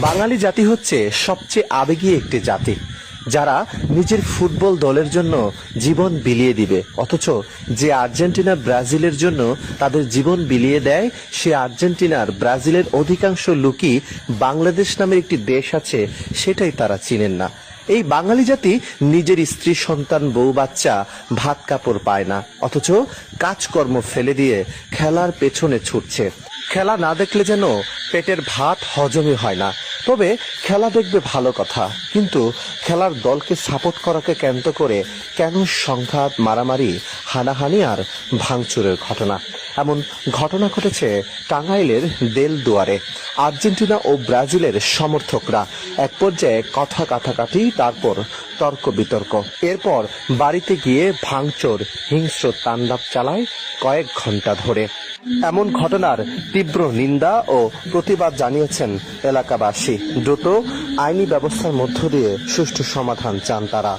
বাঙালি জাতি হচ্ছে সবচেয়ে আবেগী একটি জাতি, যারা নিজের ফুটবল দলের জন্য জীবন বিলিয়ে দিবে। অথচ যে আর্জেন্টিনা ব্রাজিলের জন্য তাদের জীবন বিলিয়ে দেয়, সে আর্জেন্টিনার ব্রাজিলের অধিকাংশ লোকই বাংলাদেশ নামের একটি দেশ আছে সেটাই তারা চিনেন না। এই বাঙালি জাতি নিজের স্ত্রী, সন্তান, বউ বাচ্চা, ভাত কাপড় পায় না, অথচ কাজকর্ম ফেলে দিয়ে খেলার পেছনে ছুটছে। খেলা না দেখলে যেন পেটের ভাত হজমই হয় না। তবে খেলা দেখবে ভালো কথা, কিন্তু খেলার দলকে সাপোর্ট করাকে কেন্দ্র করে কেন সংঘাত, মারামারি, হানাহানি আর ভাঙচুরের ঘটনা? এমন ঘটনা ঘটেছে টাঙ্গাইলের দেলদুয়ারে। আর্জেন্টিনা ও ব্রাজিলের সমর্থকরা এক পর্যায়ে কথা কাটাকাটি, তারপর তর্ক বিতর্ক, এরপর বাড়িতে গিয়ে ভাঙচুর, হিংস্র তাণ্ডব চালায় কয়েক ঘন্টা ধরে। এমন ঘটনার তীব্র নিন্দা ও প্রতিবাদ জানিয়েছেন এলাকাবাসী। দ্রুত আইনি ব্যবস্থার মধ্য দিয়ে সুষ্ঠু সমাধান চান তারা।